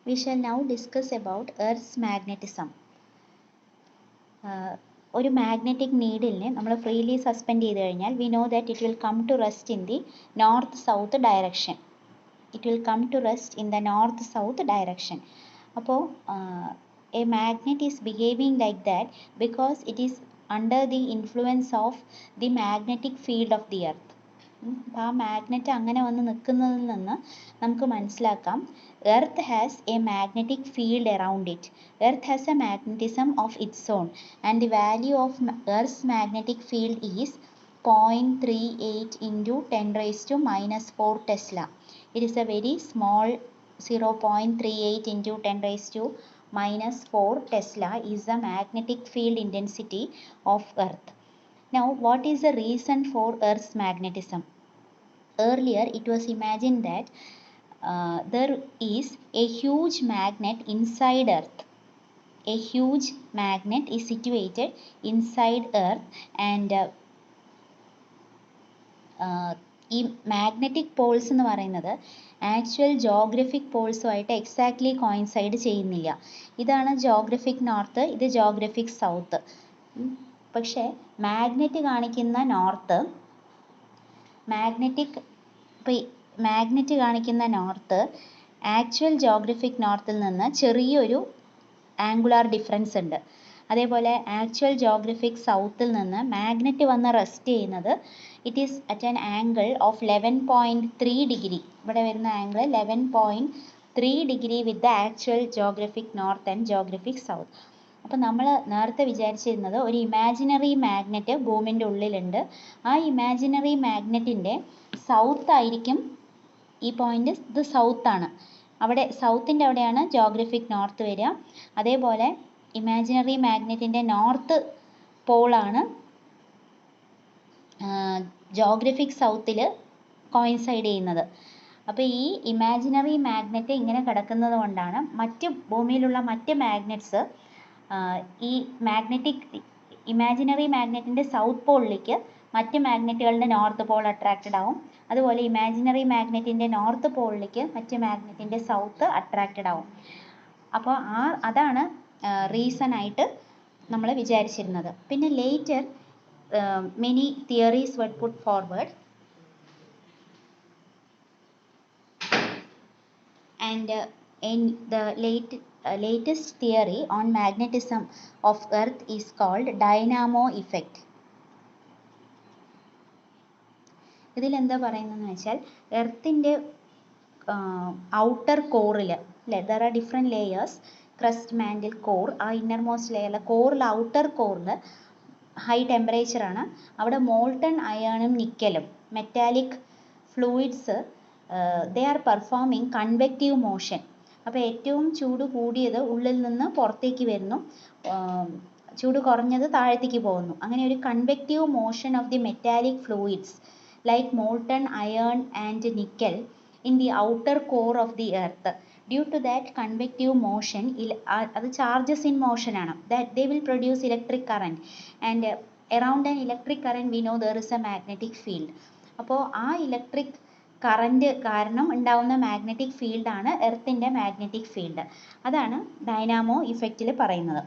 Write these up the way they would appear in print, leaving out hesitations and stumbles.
We shall now discuss about Earth's magnetism. ഒരു magnetic നീഡിലിനെ നമ്മൾ freely suspend ചെയ്ത് കഴിഞ്ഞാൽ we know that it will come to rest in the north-south direction. It will come to rest in the north-south direction. അപ്പോൾ a magnet is behaving like that because it is under the influence of the magnetic field of the earth. അപ്പോൾ ആ magnet അങ്ങനെ വന്ന് നിൽക്കുന്നതിൽ നിന്ന് നമുക്ക് മനസ്സിലാക്കാം earth has A magnetic field around it. Earth has A magnetism of its on and the value of earth's magnetic field is 0.38 into 10 raised to minus 4 Tesla. It is a very small 0.38 into 10 raised to minus 4 Tesla is the magnetic field intensity of Earth. Now, what is the reason for Earth's magnetism? Earlier, it was imagined that there is a huge magnet inside Earth. A huge magnet is situated inside Earth, and ഈ magnetic Paul's എന്ന് പറയുന്നത് actual geographic പോൾസുമായിട്ട് exactly coincide ചെയ്യുന്നില്ല. ഇതാണ് geographic north, ഇത് geographic south. പക്ഷേ magnet കാണിക്കുന്ന north actual geographic നോർത്തിൽ നിന്ന് ചെറിയൊരു ആംഗുലാർ ഡിഫറൻസ് ഉണ്ട്. അതേപോലെ ആക്ച്വൽ ജോഗ്രഫിക് സൗത്തിൽ നിന്ന് മാഗ്നറ്റ് വന്ന് റെസ്റ്റ് ചെയ്യുന്നത് it is at an angle of 11.3 degree. ഇവിടെ വരുന്ന angle 11.3 degree with the actual geographic north and geographic south. അപ്പോൾ നമ്മൾ നേരത്തെ വിചാരിച്ചിരുന്നത് ഒരു ഇമാജിനറി മാഗ്നറ്റ് ഭൂമിൻ്റെ ഉള്ളിലുണ്ട്. ആ ഇമാജിനറി മാഗ്നറ്റിൻ്റെ സൗത്ത് ആയിരിക്കും ഈ പോയിന്റ്, ഇത് സൗത്താണ്. അവിടെ സൗത്തിൻ്റെ അവിടെയാണ് ജോഗ്രഫിക് നോർത്ത് വരിക. അതേപോലെ ഇമാജിനറി മാഗ്നറ്റിൻ്റെ നോർത്ത് പോളാണ് ജോഗ്രഫിക് സൗത്തിൽ കോയിൻസൈഡ് ചെയ്യുന്നത്. അപ്പോൾ ഈ ഇമാജിനറി മാഗ്നറ്റ് ഇങ്ങനെ കിടക്കുന്നത് കൊണ്ടാണ് ഭൂമിയിലുള്ള മറ്റ് മാഗ്നറ്റ്സ് ഈ ഇമാജിനറി മാഗ്നറ്റിൻ്റെ സൗത്ത് പോളിലേക്ക് മറ്റ് മാഗ്നറ്റുകളുടെ നോർത്ത് പോൾ അട്രാക്റ്റഡ് ആവും. അതുപോലെ ഇമാജിനറി മാഗ്നറ്റിൻ്റെ നോർത്ത് പോളിലേക്ക് മറ്റ് മാഗ്നറ്റിൻ്റെ സൗത്ത് അട്രാക്റ്റഡ് ആവും. അപ്പോൾ അതാണ് റീസൺ ആയിട്ട് നമ്മൾ വിചാരിച്ചിരുന്നത്. പിന്നെ later many theories were put forward, and in the latest theory on magnetism of Earth is called dynamo effect. ഇതിൽ എന്താ പറയുന്നതെന്ന് വെച്ചാൽ എർത്തിൻ്റെ ഔട്ടർ കോറിൽ there are different layers, crust, mantle, core. ആ ഇന്നർമോസ്റ്റ് ലെയറിൽ കോറിൽ ഔട്ടർ കോറിൽ ഹൈ ടെമ്പറേച്ചറാണ്. അവിടെ മോൾട്ടൺ അയണും നിക്കലും metallic fluids they are performing convective motion. അപ്പോൾ ഏറ്റവും ചൂട് കൂടിയത് ഉള്ളിൽ നിന്ന് പുറത്തേക്ക് വരുന്നു, ചൂട് കുറഞ്ഞത് താഴത്തേക്ക് പോകുന്നു. അങ്ങനെ ഒരു convective motion of the metallic fluids like molten iron and nickel in the outer core of the earth. Due to that convective motion, അത് charges in motion ആണ്, that they will produce electric current, and around an electric current we know there is a magnetic field. അപ്പോൾ ആ electric current കാരണം ഉണ്ടാവുന്ന magnetic field ആണ് എർത്തിൻ്റെ magnetic field. അതാണ് dynamo ഇഫക്റ്റിൽ പറയുന്നത്.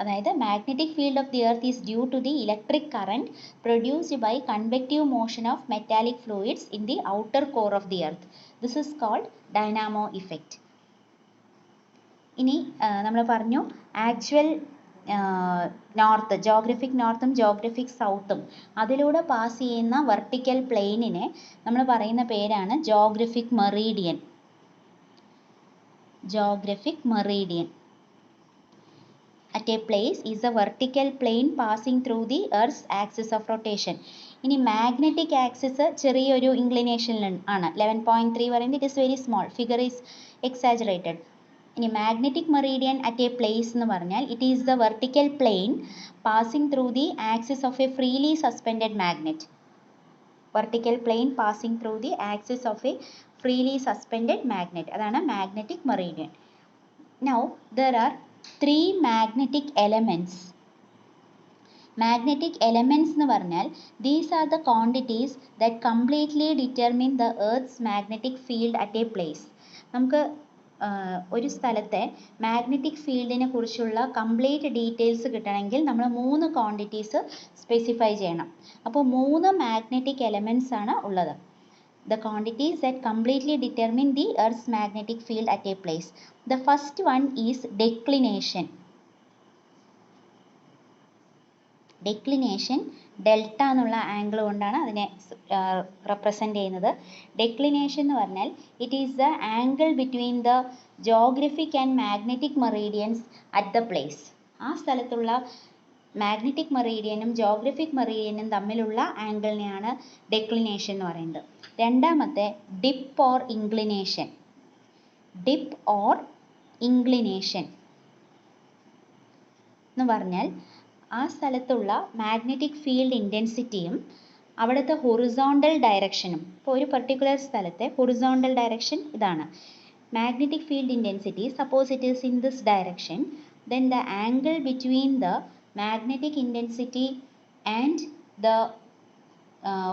അതായത് magnetic field of the earth is due to the electric current produced by convective motion of metallic fluids in the outer core of the earth. This is called dynamo effect. ഇനി നമ്മൾ പറഞ്ഞു actual north, geographic നോർത്തും geographic സൗത്തും അതിലൂടെ pass ചെയ്യുന്ന vertical പ്ലെയിനിനെ നമ്മൾ പറയുന്ന പേരാണ് geographic meridian. Geographic meridian at a place is a vertical plane passing through the Earth's axis of rotation. ഇനി മാഗ്നറ്റിക് ആക്സിസ് ചെറിയൊരു ഇൻക്ലിനേഷനിൽ ആണ്, 11.3 പറയുന്നത് it is very small, figure is exaggerated. ഇനി magnetic meridian at a place എന്ന് പറഞ്ഞാൽ it is the vertical plane passing through the axis of a freely suspended magnet. Vertical plane passing through the axis of a freely suspended magnet, അതാണ് magnetic meridian. Now there are 3 magnetic elements. Magnetic elements എന്ന് പറഞ്ഞാൽ these are the quantities that completely determine the Earth's magnetic field at a place. നമുക്ക് ഒരു സ്ഥലത്തെ magnetic ഫീൽഡിനെ കുറിച്ചുള്ള complete details കിട്ടണമെങ്കിൽ നമ്മൾ 3 ക്വാണ്ടിറ്റീസ് സ്പെസിഫൈ ചെയ്യണം. അപ്പോൾ 3 മാഗ്നറ്റിക് എലമെൻറ്റ്സ് ആണ് ഉള്ളത്. The quantities that completely determine the Earth's magnetic field at a place. The first one is declination. Declination delta എന്നുള്ള ആംഗിൾ കൊണ്ടാണ് അതിനെ റെപ്രസെൻ്റ് ചെയ്യുന്നത്. ഡെക്ലിനേഷൻ എന്ന് പറഞ്ഞാൽ it is the angle between the geographic and magnetic meridians at the place. ആ സ്ഥലത്തുള്ള magnetic മെറീഡിയനും geographic മെറീഡിയനും തമ്മിലുള്ള ആംഗിളിനെയാണ് declination എന്ന് പറയുന്നത്. രണ്ടാമത്തെ dip or inclination. Dip or inclination എന്ന് പറഞ്ഞാൽ ആ സ്ഥലത്തുള്ള മാഗ്നറ്റിക് ഫീൽഡ് ഇൻറ്റൻസിറ്റിയും അവിടുത്തെ ഹൊറിസോണ്ടൽ ഡയറക്ഷനും. ഇപ്പോൾ ഒരു പർട്ടിക്കുലർ സ്ഥലത്തെ ഹൊറിസോണ്ടൽ ഡയറക്ഷൻ ഇതാണ്. Magnetic field intensity suppose it is in this direction, then the angle between the magnetic intensity and the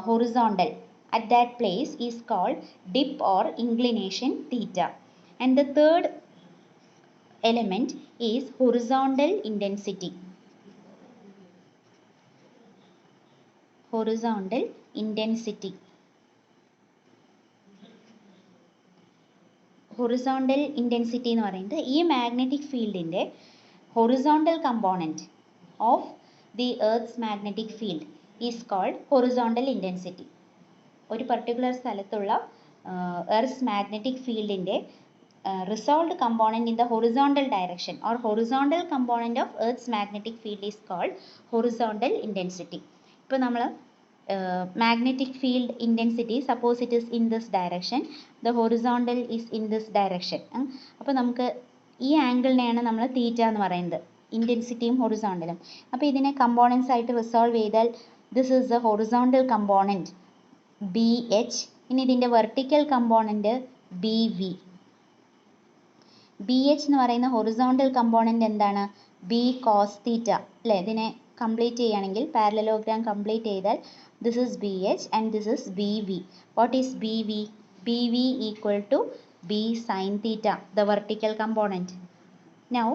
horizontal at that place is called dip or inclination theta. And the third element is horizontal intensity. Horizontal intensity. Horizontal intensity എന്ന് പറയുന്നത് ഈ magnetic ഫീൽഡിൻ്റെ horizontal component of the earth magnetic field is called horizontal intensity. ഒരു particular സ്ഥലത്തുള്ള earth magnetic ഫീൽഡിൻ്റെ resolved component in the horizontal direction or horizontal component of earth magnetic field is called horizontal intensity. ഇപ്പോൾ നമ്മൾ magnetic field intensity suppose it is in this direction, the horizontal is in this direction. അപ്പോൾ നമുക്ക് ഈ ആംഗിളിനെയാണ് നമ്മൾ തീറ്റ എന്ന് പറയുന്നത്, ഇൻറ്റൻസിറ്റിയും ഹൊറിസോണ്ടലും. അപ്പോൾ ഇതിനെ കമ്പോണൻസ് ആയിട്ട് റിസോൾവ് ചെയ്താൽ this is the horizontal component B H. ഇനി ഇതിൻ്റെ vertical component B V. B H എന്ന് പറയുന്ന ഹൊറിസോണ്ടൽ കമ്പോണൻറ്റ് എന്താണ്? ബി കോസ് തീറ്റ അല്ലേ? ഇതിനെ കംപ്ലീറ്റ് ചെയ്യുകയാണെങ്കിൽ പാരലലോഗ്രാം കംപ്ലീറ്റ് ചെയ്താൽ this is BH and this is BV. What is BV? BV equal to B sin theta, the vertical component. Now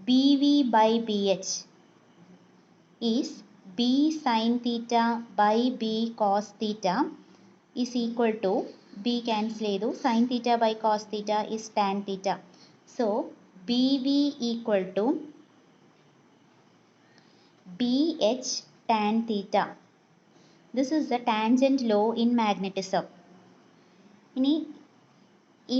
BV by BH is B sin theta by B cos theta is equal to B cancel ചെയ്തു, sin theta by cos theta is tan theta. So BV equal to BH tan theta. This is the tangent law in magnetism. ഇനി ഈ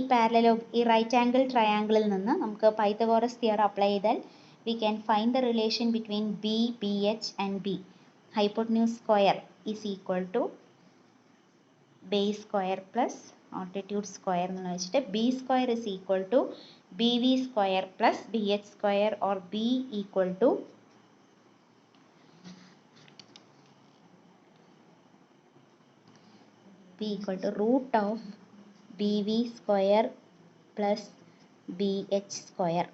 ഈ right angle ട്രയാംഗിളിൽ നിന്ന് നമുക്ക് Pythagoras theorem apply ചെയ്താൽ we can find the relation between B, BH and B. Hypotenuse square is equal to base square plus altitude square എന്ന് വെച്ചിട്ട് B square is equal to BV square plus BH square or B equal to root of BV square plus BH square.